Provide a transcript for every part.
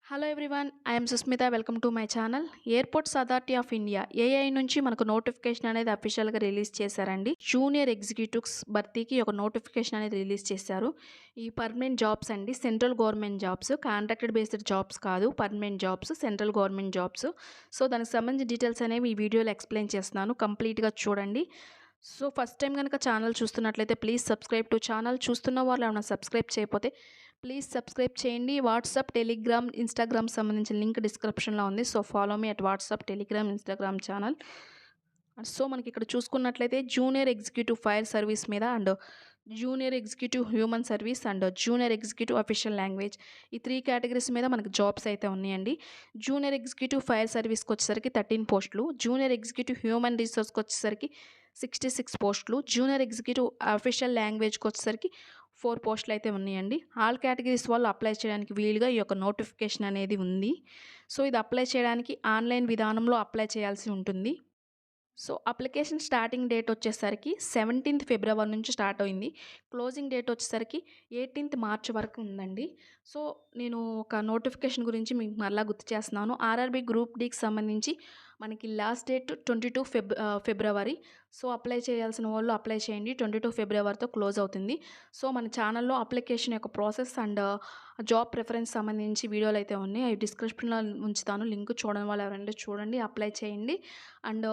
Hello everyone. I'm Susmita. Welcome to my channel. Airports authority of India AI నుంచి మనకు notification అనేది అఫీషియల్గా release చేశారండి. జూనియర్ ఎగ్జిక్యూటివ్స్ భర్తీకి ఒక నోటిఫికేషన్ అనేది రిలీజ్ చేశారు. ఈ పర్మనెంట్ జాబ్స్ అండి, central government jobs, contracted based jobs కాదు, permanent jobs, central government jobs. So దానికి సంబంధించిన డీటెయిల్స్ అనేవి ఈ వీడియోలో ఎక్స్ప్లెయిన్ చేస్తున్నాను, కంప్లీట్గా చూడండి. సో ఫస్ట్ టైం కనుక ఛానల్ చూస్తున్నట్లయితే ప్లీజ్ సబ్స్క్రైబ్ టు ఛానల్. చూస్తున్న వాళ్ళు ఏమైనా సబ్స్క్రైబ్ చేయకపోతే ప్లీజ్ సబ్స్క్రైబ్ చేయండి. వాట్సాప్, టెలిగ్రామ్, ఇన్స్టాగ్రామ్ సంబంధించిన లింక్ డిస్క్రిప్షన్లో ఉంది. So follow me at WhatsApp, Telegram, Instagram channel. So మనకి ఇక్కడ చూసుకున్నట్లయితే జూనియర్ ఎగ్జిక్యూటివ్ ఫైర్ సర్వీస్ మీద and junior executive human service and junior executive official language, ఈ 3 కేటగిరీస్ మీద మనకి జాబ్స్ అయితే ఉన్నాయండి. జూనియర్ ఎగ్జిక్యూటివ్ ఫైర్ సర్వీస్కి వచ్చేసరికి 13 పోస్టులు, జూనియర్ ఎగ్జిక్యూటివ్ హ్యూమన్ రిసోర్స్కి వచ్చేసరికి 66 పోస్టులు, జూనియర్ ఎగ్జిక్యూటివ్ అఫీషియల్ లాంగ్వేజ్కి వచ్చేసరికి 4 పోస్టులు అయితే ఉన్నాయండి. ఆల్ కేటగిరీస్ వాళ్ళు అప్లై చేయడానికి వీలుగా ఈ యొక్క నోటిఫికేషన్ అనేది ఉంది. సో ఇది అప్లై చేయడానికి ఆన్లైన్ విధానంలో అప్లై చేయాల్సి ఉంటుంది. సో అప్లికేషన్ స్టార్టింగ్ డేట్ వచ్చేసరికి 17th ఫిబ్రవరి నుంచి స్టార్ట్ అయింది. క్లోజింగ్ డేట్ వచ్చేసరికి 18th మార్చ్ వరకు ఉందండి. సో నేను ఒక నోటిఫికేషన్ గురించి మీకు మరలా గుర్తు చేస్తున్నాను. ఆర్ఆర్బీ గ్రూప్ డీకి సంబంధించి మనకి లాస్ట్ డేట్ 22 ఫిబ్రవరి. సో అప్లై చేయాల్సిన వాళ్ళు అప్లై చేయండి. 22 ఫిబ్రవరితో క్లోజ్ అవుతుంది. సో మన ఛానల్లో అప్లికేషన్ యొక్క ప్రాసెస్ అండ్ జాబ్ ప్రిఫరెన్స్ సంబంధించి వీడియోలు అయితే ఉన్నాయి. అవి డిస్క్రిప్షన్లో ఉంచుతాను, లింక్ చూడని వాళ్ళు ఎవరైనా చూడండి, అప్లై చేయండి. అండ్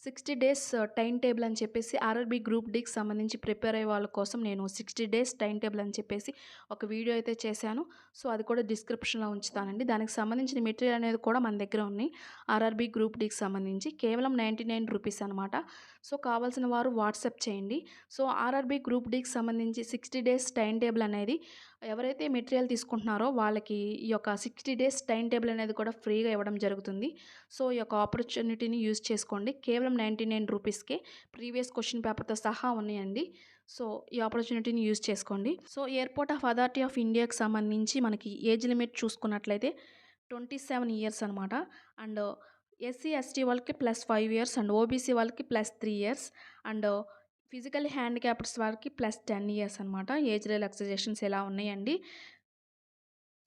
60 డేస్ టైం టేబుల్ అని చెప్పేసి ఆర్ఆర్బీ గ్రూప్ డీకి సంబంధించి ప్రిపేర్ అయ్యే వాళ్ళ కోసం నేను 60 డేస్ టైం టేబుల్ అని చెప్పేసి ఒక వీడియో అయితే చేశాను. సో అది కూడా డిస్క్రిప్షన్లో ఉంచుతానండి. దానికి సంబంధించిన మెటీరియల్ అనేది కూడా మన దగ్గర ఉన్నాయి. ఆర్ఆర్బీ గ్రూప్ డీకి సంబంధించి కేవలం 99 రూపీస్ అనమాట. సో కావాల్సిన వారు వాట్సాప్ చేయండి. సో ఆర్ఆర్బీ గ్రూప్ డీకి సంబంధించి 60 డేస్ టైం టేబుల్ అనేది ఎవరైతే మెటీరియల్ తీసుకుంటున్నారో వాళ్ళకి ఈ యొక్క 60 డేస్ టైం టేబుల్ అనేది కూడా ఫ్రీగా ఇవ్వడం జరుగుతుంది. సో ఈ యొక్క ఆపర్చునిటీని యూజ్ చేసుకోండి. కేవలం 99 రూపీస్కే ప్రీవియస్ క్వశ్చన్ పేపర్తో సహా ఉన్నాయండి. సో ఈ ఆపర్చునిటీని యూజ్ చేసుకోండి. So airport of authority of ఇండియాకి సంబంధించి మనకి ఏజ్ లిమిట్ చూసుకున్నట్లయితే 27 ఇయర్స్ అనమాట. అండ్ ఎస్సీ ఎస్టీ వాళ్ళకి +5 ఇయర్స్ అండ్ ఓబీసీ వాళ్ళకి +3 ఇయర్స్ అండ్ ఫిజికల్ హ్యాండిక్యాప్డ్స్ వాళ్ళకి +10 ఇయర్స్ అనమాట. ఏజ్ రిలాక్సేషన్స్ ఎలా ఉన్నాయండి.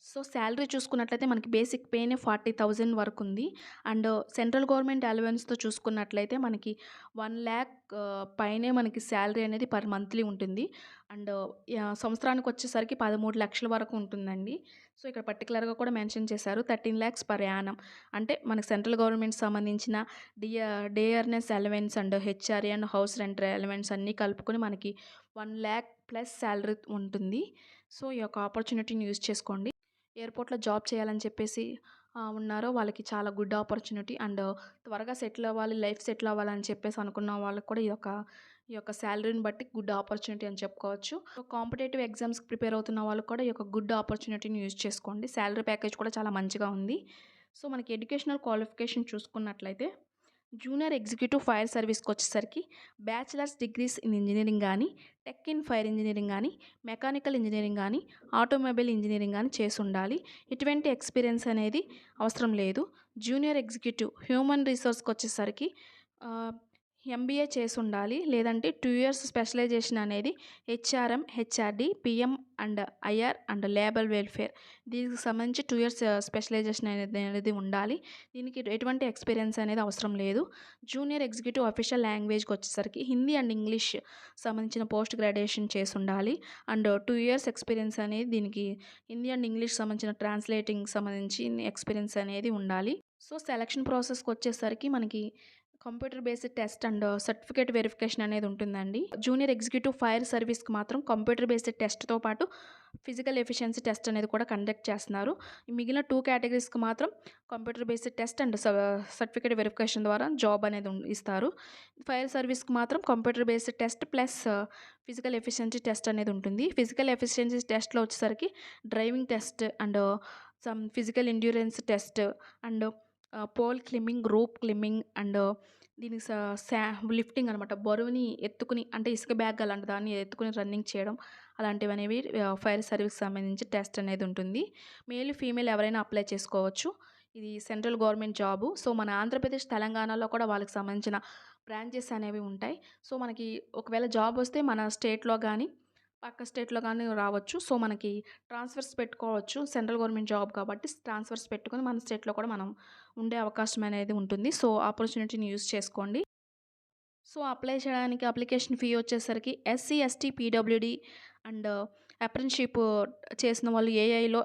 సో శాలరీ చూసుకున్నట్లయితే మనకి బేసిక్ పేనే 40,000 వరకు ఉంది. అండ్ సెంట్రల్ గవర్నమెంట్ అలవెన్స్తో చూసుకున్నట్లయితే మనకి 1,00,000 పైనే మనకి శాలరీ అనేది పర్ మంత్లీ ఉంటుంది. అండ్ సంవత్సరానికి వచ్చేసరికి 13 లక్షల వరకు ఉంటుందండి. సో ఇక్కడ పర్టికులర్గా కూడా మెన్షన్ చేశారు 13 lakhs పర్ యానం. అంటే మనకి సెంట్రల్ గవర్నమెంట్ సంబంధించిన dearness allowance and HRA and house rent allowance అన్నీ కలుపుకొని మనకి 1,00,000 ప్లస్ శాలరీ ఉంటుంది. సో ఈ యొక్క ఆపర్చునిటీని యూజ్ చేసుకోండి. ఎయిర్పోర్ట్‌లో జాబ్ చేయాలని చెప్పేసి ఉన్నారో వాళ్ళకి చాలా గుడ్ ఆపర్చునిటీ. అండ్ త్వరగా సెటిల్ అవ్వాలి, లైఫ్ సెటిల్ అవ్వాలని చెప్పేసి అనుకున్న వాళ్ళకి కూడా ఈ యొక్క శాలరీని బట్టి గుడ్ ఆపర్చునిటీ అని చెప్పుకోవచ్చు. సో కాంపిటేటివ్ ఎగ్జామ్స్‌కి ప్రిపేర్ అవుతున్న వాళ్ళు కూడా ఈ యొక్క గుడ్ ఆపర్చునిటీని యూజ్ చేసుకోండి. శాలరీ ప్యాకేజ్ కూడా చాలా మంచిగా ఉంది. సో మనకి ఎడ్యుకేషనల్ క్వాలిఫికేషన్ చూసుకున్నట్లయితే జూనియర్ ఎగ్జిక్యూటివ్ ఫైర్ సర్వీస్కి వచ్చేసరికి బ్యాచిలర్స్ డిగ్రీస్ ఇన్ ఇంజనీరింగ్ కానీ, టెక్ ఇన్ ఫైర్ ఇంజనీరింగ్ కానీ, మెకానికల్ ఇంజనీరింగ్ కానీ, ఆటోమొబైల్ ఇంజనీరింగ్ కానీ చేసి ఉండాలి. ఎటువంటి ఎక్స్పీరియన్స్ అనేది అవసరం లేదు. జూనియర్ ఎగ్జిక్యూటివ్ హ్యూమన్ రిసోర్స్కి వచ్చేసరికి ఎంబీఏ చేసి ఉండాలి. లేదంటే 2 ఇయర్స్ స్పెషలైజేషన్ అనేది HRM, HRD, PM and IR and labour welfare, దీనికి సంబంధించి 2 ఇయర్స్ స్పెషలైజేషన్ అనేది ఉండాలి. దీనికి ఎటువంటి ఎక్స్పీరియన్స్ అనేది అవసరం లేదు. జూనియర్ ఎగ్జిక్యూటివ్ అఫీషియల్ లాంగ్వేజ్కి వచ్చేసరికి హిందీ అండ్ ఇంగ్లీష్ సంబంధించిన పోస్ట్ గ్రాడ్యుయేషన్ చేసి ఉండాలి. అండ్ 2 ఇయర్స్ ఎక్స్పీరియన్స్ అనేది దీనికి హిందీ అండ్ ఇంగ్లీష్ సంబంధించిన ట్రాన్స్లేటింగ్ సంబంధించి ఎక్స్పీరియన్స్ అనేది ఉండాలి. సో సెలక్షన్ ప్రాసెస్కి వచ్చేసరికి మనకి computer based test and certificate verification అనేది ఉంటుందండి. జూనియర్ ఎగ్జిక్యూటివ్ ఫైర్ సర్వీస్కి మాత్రం కంప్యూటర్ బేస్డ్ టెస్ట్తో పాటు ఫిజికల్ ఎఫిషియన్సీ టెస్ట్ అనేది కూడా కండక్ట్ చేస్తున్నారు. మిగిలిన 2 కేటగిరీస్కి మాత్రం computer based test and certificate verification ద్వారా జాబ్ అనేది ఇస్తారు. ఫైర్ సర్వీస్కి మాత్రం computer based test plus physical efficiency test అనేది ఉంటుంది. ఫిజికల్ ఎఫిషియన్సీ టెస్ట్లో వచ్చేసరికి driving test and some physical endurance test and pole climbing, rope climbing and దీనికి లిఫ్టింగ్ అనమాట. బరువుని ఎత్తుకుని అంటే ఇసుక బ్యాగ్ అలాంటి దాన్ని ఎత్తుకుని రన్నింగ్ చేయడం అలాంటివి అనేవి ఫైర్ సర్వీస్కి సంబంధించి టెస్ట్ అనేది ఉంటుంది. మేల్, ఫీమేల్ ఎవరైనా అప్లై చేసుకోవచ్చు. ఇది సెంట్రల్ గవర్నమెంట్ జాబు. సో మన ఆంధ్రప్రదేశ్, తెలంగాణలో కూడా వాళ్ళకి సంబంధించిన బ్రాంచెస్ అనేవి ఉంటాయి. సో మనకి ఒకవేళ జాబ్ వస్తే మన స్టేట్లో కానీ పక్క స్టేట్‌లో గాని రావచ్చు. సో, మనకి ట్రాన్స్‌ఫర్స్ పెట్టుకోవచ్చు. సెంట్రల్ గవర్నమెంట్ జాబ్ కాబట్టి ట్రాన్స్‌ఫర్స్ పెట్టుకొని మన స్టేట్‌లో కూడా మనం ఉండే అవకాశం అనేది ఉంటుంది. సో, ఆపర్చునిటీని యూజ్ చేసుకోండి. సో, అప్లై చేయడానికి అప్లికేషన్ ఫీ వచ్చేసరికి SC, ST, PWD and apprenticeship చేసిన వాళ్ళు ఏఐలో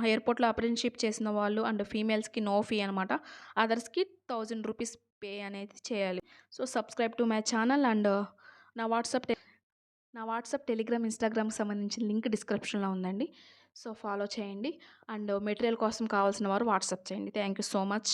ఎయిర్‌పోర్ట్‌లో అప్రెంటిస్‌షిప్ చేసిన వాళ్ళు అండ్ ఫీమేల్స్‌కి నో ఫీ అనమాట. అదర్స్‌కి ₹1000 పే అనేది చేయాలి. So, subscribe to my channel and నా వాట్సాప్ నా వాట్సాప్, టెలిగ్రామ్, ఇన్‌స్టాగ్రామ్‌కి సంబంధించిన లింక్ డిస్క్రిప్షన్‌లో ఉందండి. సో, ఫాలో చేయండి. అండ్ మెటీరియల్ కోసం కావాల్సిన వారు వాట్సాప్ చేయండి. Thank you so much.